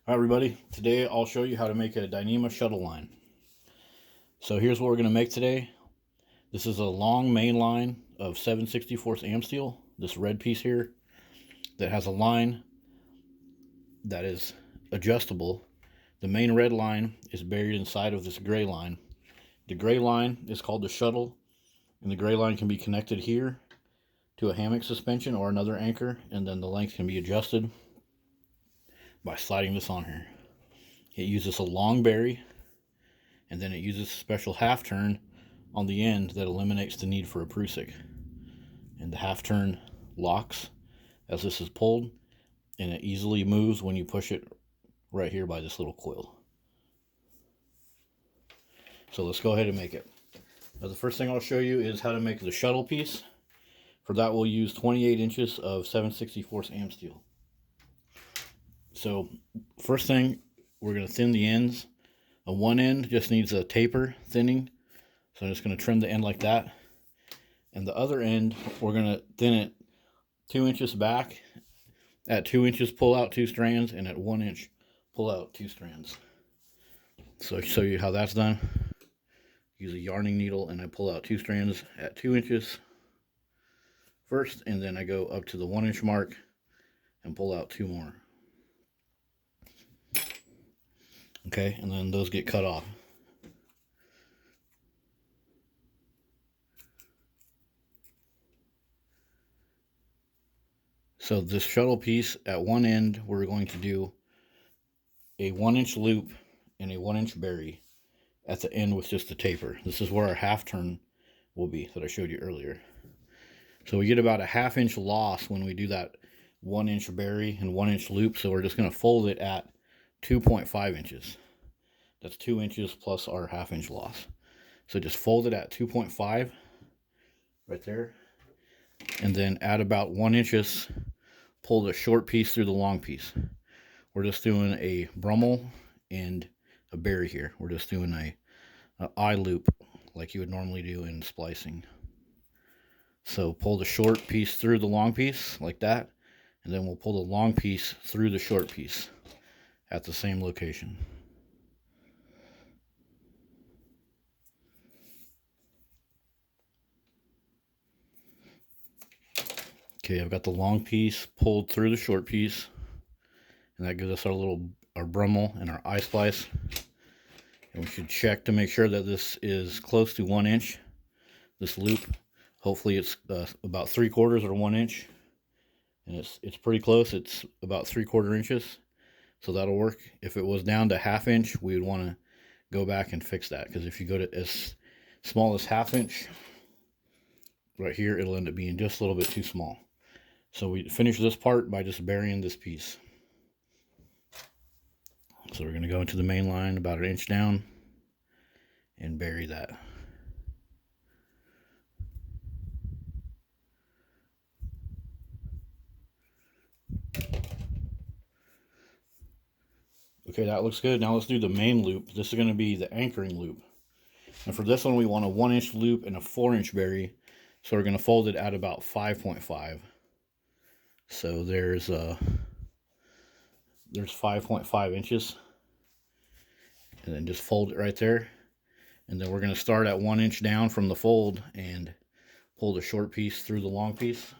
Hi everybody, today I'll show you how to make a Dyneema shuttle line. So here's what we're going to make today. This is a long main line of 7/64 am steel, this red piece here, that has a line that is adjustable. The main red line is buried inside of this gray line. The gray line is called the shuttle, and the gray line can be connected here to a hammock suspension or another anchor, and then the length can be adjusted by sliding this on here. It uses a long bury, and then it uses a special half turn on the end that eliminates the need for a prusik. And the half turn locks as this is pulled, and it easily moves when you push it right here by this little coil. So let's go ahead and make it. Now the first thing I'll show you is how to make the shuttle piece. For that we'll use 28 inches of 7/64 am steel. So first thing, we're going to thin the ends. One end just needs a taper thinning, so I'm just going to trim the end like that. And the other end, we're going to thin it 2 inches back. At 2 inches, pull out 2 strands, and at 1 inch, pull out 2 strands. So I'll show you how that's done. Use a yarning needle, and I pull out 2 strands at 2 inches first, and then I go up to the 1 inch mark and pull out 2 more. Okay, and then those get cut off. So this shuttle piece, at one end, we're going to do a 1 inch loop and a 1 inch bury at the end with just a taper. This is where our half turn will be that I showed you earlier. So we get about a 1/2 inch loss when we do that 1 inch bury and 1 inch loop. So we're just going to fold it at 2.5 inches. That's 2 inches plus our 1/2 inch loss. So just fold it at 2.5 right there. And then add about 1 inches, pull the short piece through the long piece. We're just doing a brummel and a bury here. We're just doing a eye loop like you would normally do in splicing. So pull the short piece through the long piece like that, and then we'll pull the long piece through the short piece at the same location. Okay, I've got the long piece pulled through the short piece, and that gives us our brummel and our eye splice. And we should check to make sure that this is close to 1 inch, this loop. Hopefully it's about 3/4 or 1 inch, and it's pretty close. It's about 3/4 inches, so that'll work. If it was down to 1/2 inch, we would want to go back and fix that, because if you go to as small as 1/2 inch right here, it'll end up being just a little bit too small. So we finish this part by just burying this piece. So we're going to go into the main line about 1 inch down and bury that. Okay, that looks good. Now let's do the main loop. This is going to be the anchoring loop. And for this one, we want a 1 inch loop and a 4 inch bury. So we're going to fold it at about 5.5. So there's 5.5 inches. And then just fold it right there. And then we're going to start at 1 inch down from the fold and pull the short piece through the long piece.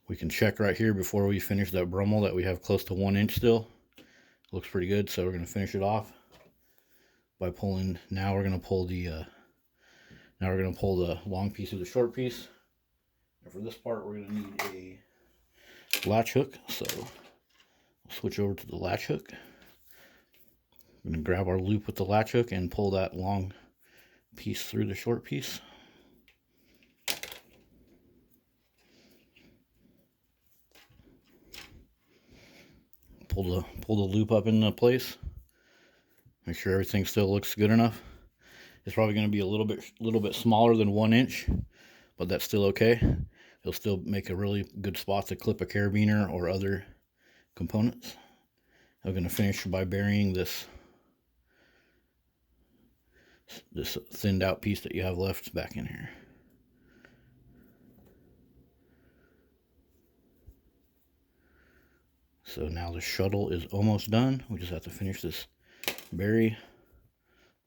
We can check right here before we finish that brummel that we have close to 1 inch still. Looks pretty good, so we're going to finish it off by pulling. Now we're going to pull the long piece of the short piece. And for this part, we're going to need a latch hook. So we'll switch over to the latch hook. We're going to grab our loop with the latch hook and pull that long piece through the short piece. Pull the loop up into place. Make sure everything still looks good enough. It's probably going to be a little bit smaller than 1 inch, but that's still okay. It'll still make a really good spot to clip a carabiner or other components. I'm going to finish by burying this thinned out piece that you have left back in here. So now the shuttle is almost done. We just have to finish this berry.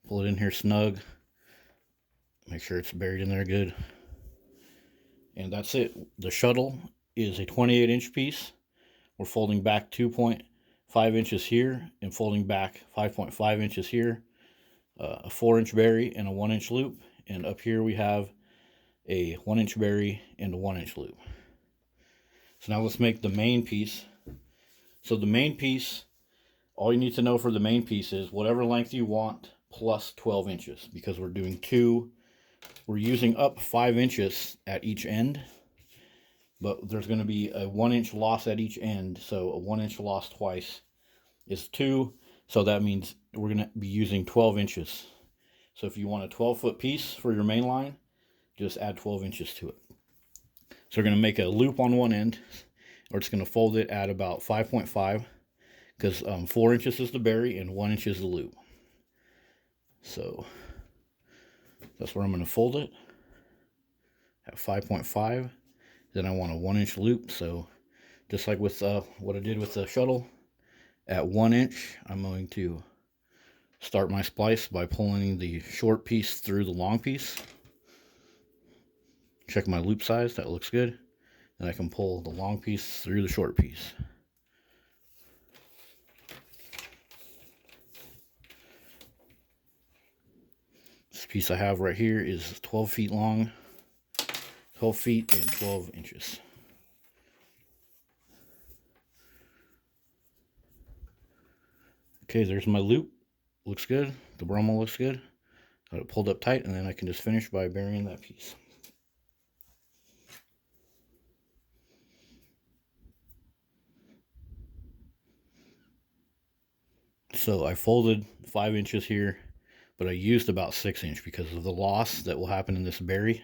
Pull it in here snug. Make sure it's buried in there good. And that's it. The shuttle is a 28-inch piece. We're folding back 2.5 inches here and folding back 5.5 inches here. A 4-inch berry and a 1-inch loop. And up here we have a 1-inch berry and a 1-inch loop. So now let's make the main piece. So the main piece, all you need to know for the main piece is whatever length you want plus 12 inches, because we're doing we're using up 5 inches at each end, but there's going to be a 1-inch loss at each end. So a 1-inch loss twice is 2. So that means we're going to be using 12 inches. So if you want a 12-foot piece for your main line, just add 12 inches to it. So we're going to make a loop on one end. We're just going to fold it at about 5.5, because 4 inches is the berry and 1 inch is the loop. So that's where I'm going to fold it at 5.5. Then I want a 1-inch loop. So just like with what I did with the shuttle, at 1 inch, I'm going to start my splice by pulling the short piece through the long piece. Check my loop size, that looks good. And I can pull the long piece through the short piece. This piece I have right here is 12 feet long, 12 feet and 12 inches. Okay, there's my loop. Looks good. The Brummel looks good. Got it pulled up tight, and then I can just finish by burying that piece. So I folded 5 inches here, but I used about 6 inch because of the loss that will happen in this berry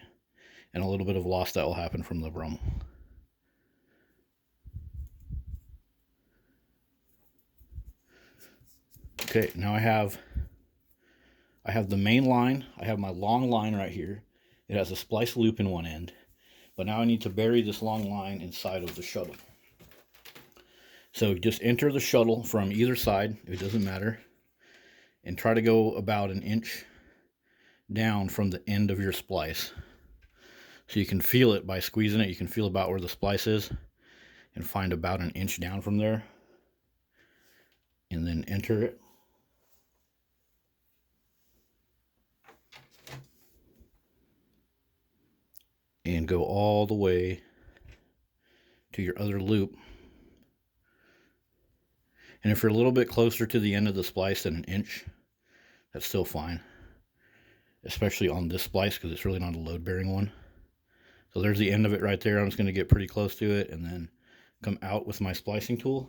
and a little bit of loss that will happen from the Brummel. Okay, now I have the main line. I have my long line right here. It has a splice loop in one end, but now I need to bury this long line inside of the shuttle. So just enter the shuttle from either side, it doesn't matter, and try to go about 1 inch down from the end of your splice. So you can feel it by squeezing it. You can feel about where the splice is and find about 1 inch down from there, and then enter it. And go all the way to your other loop. And if you're a little bit closer to the end of the splice than 1 inch, that's still fine. Especially on this splice, because it's really not a load-bearing one. So there's the end of it right there. I'm just going to get pretty close to it and then come out with my splicing tool.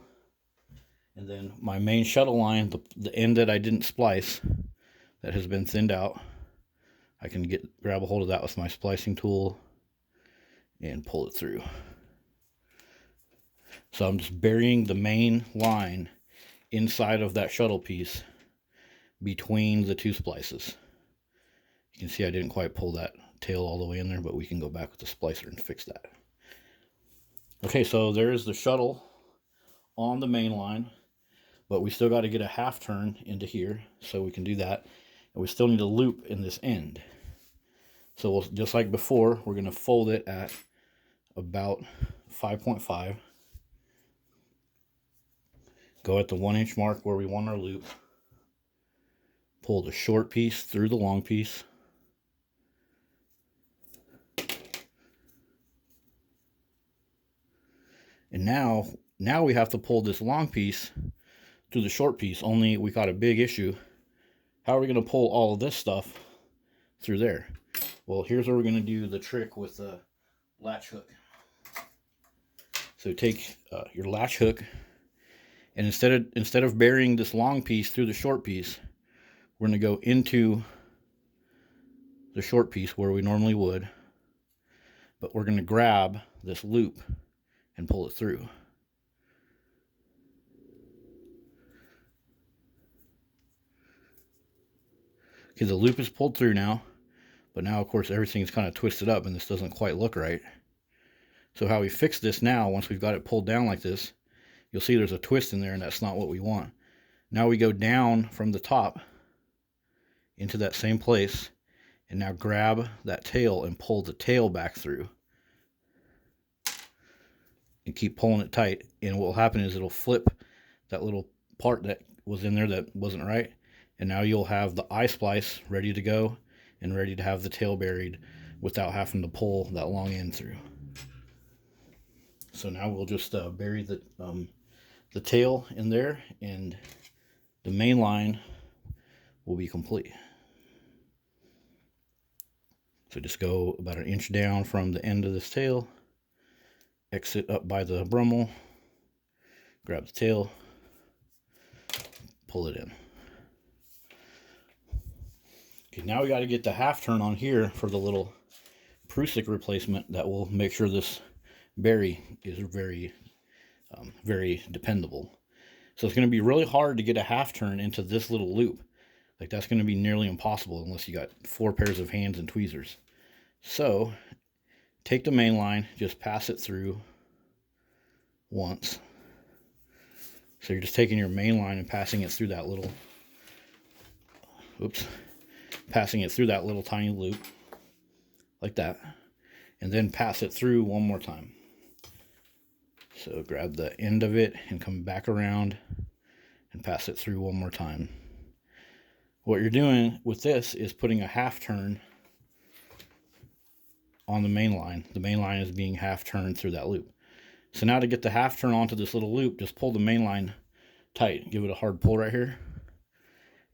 And then my main shuttle line, the end that I didn't splice, that has been thinned out, I can grab a hold of that with my splicing tool and pull it through. So I'm just burying the main line inside of that shuttle piece between the two splices. You can see I didn't quite pull that tail all the way in there, but we can go back with the splicer and fix that. Okay, so there's the shuttle on the main line, but we still got to get a half turn into here, so we can do that. And we still need a loop in this end. So we'll, just like before, we're going to fold it at about 5.5. Go at the 1 inch mark where we want our loop. Pull the short piece through the long piece. And now we have to pull this long piece through the short piece, only we got a big issue. How are we going to pull all of this stuff through there? Well, here's where we're going to do the trick with the latch hook. So take your latch hook, and instead of burying this long piece through the short piece, we're going to go into the short piece where we normally would, but we're going to grab this loop and pull it through. Okay, the loop is pulled through now, but now of course everything's kind of twisted up and this doesn't quite look right. So how we fix this now, once we've got it pulled down like this, you'll see there's a twist in there, and that's not what we want. Now we go down from the top into that same place, and now grab that tail and pull the tail back through. And keep pulling it tight, and what will happen is it'll flip that little part that was in there that wasn't right, and now you'll have the eye splice ready to go and ready to have the tail buried without having to pull that long end through. So now we'll just bury the tail in there, and the main line will be complete. So just go about 1 inch down from the end of this tail, exit up by the Brummel, grab the tail, pull it in. Okay, now we got to get the half turn on here for the little prusik replacement that will make sure this berry is very, very dependable. So it's going to be really hard to get a half turn into this little loop. Like, that's going to be nearly impossible unless you got 4 pairs of hands and tweezers. So take the main line, just pass it through once. So you're just taking your main line and passing it through that little, passing it through that little tiny loop, like that. And then pass it through one more time. So grab the end of it and come back around and pass it through one more time. What you're doing with this is putting a half turn on the main line. The main line is being half turned through that loop. So now to get the half turn onto this little loop, just pull the main line tight. Give it a hard pull right here.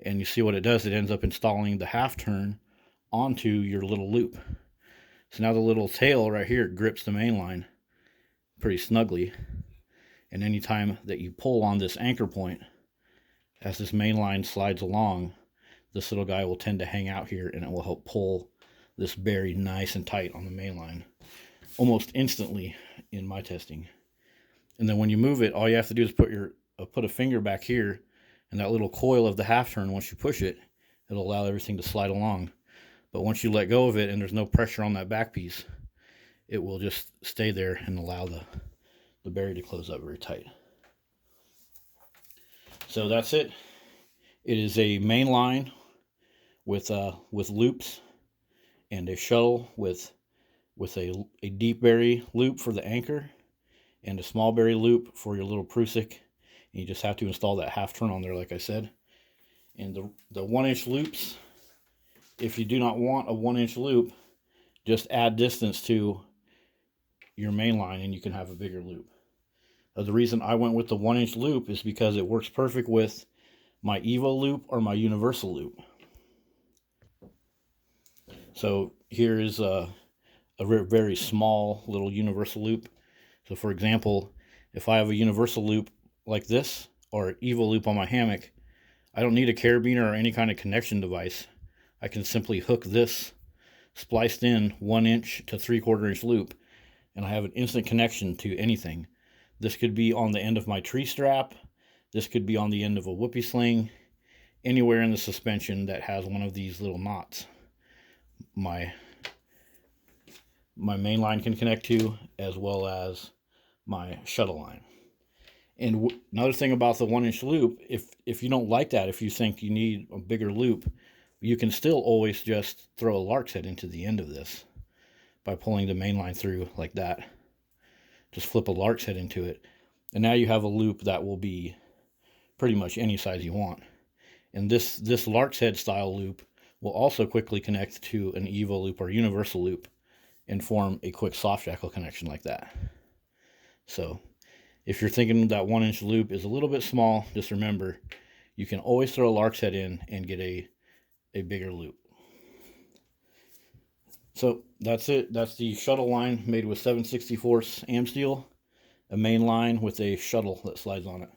And you see what it does. It ends up installing the half turn onto your little loop. So now the little tail right here grips the main line pretty snugly. And anytime that you pull on this anchor point, as this main line slides along, this little guy will tend to hang out here, and it will help pull this berry nice and tight on the main line almost instantly in my testing. And then when you move it, all you have to do is put a finger back here, and that little coil of the half turn, once you push it, it'll allow everything to slide along. But once you let go of it and there's no pressure on that back piece, it will just stay there and allow the berry to close up very tight. So that's it. It is a main line with loops, and a shuttle with a deep berry loop for the anchor, and a small berry loop for your little prusik. And you just have to install that half turn on there, like I said. And the 1-inch loops, if you do not want a 1-inch loop, just add distance to your main line and you can have a bigger loop. The reason I went with the 1-inch loop is because it works perfect with my Evo loop or my universal loop. So here is a very small little universal loop. So for example, if I have a universal loop like this, or an Evo loop on my hammock, I don't need a carabiner or any kind of connection device. I can simply hook this spliced in 1-inch to 3/4 inch loop, and I have an instant connection to anything. This could be on the end of my tree strap. This could be on the end of a whoopee sling. Anywhere in the suspension that has one of these little knots, my main line can connect to, as well as my shuttle line. And another thing about the 1-inch loop, if you don't like that, if you think you need a bigger loop, you can still always just throw a lark's head into the end of this by pulling the main line through like that. Just flip a lark's head into it, and now you have a loop that will be pretty much any size you want. And this lark's head style loop will also quickly connect to an Evo loop or universal loop and form a quick soft shackle connection like that. So if you're thinking that 1-inch loop is a little bit small, just remember, you can always throw a lark's head in and get a bigger loop. So that's it. That's the shuttle line made with 7/64 am steel, a main line with a shuttle that slides on it,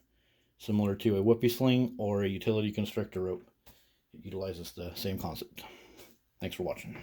similar to a whoopee sling or a utility constrictor rope. It utilizes the same concept. Thanks for watching.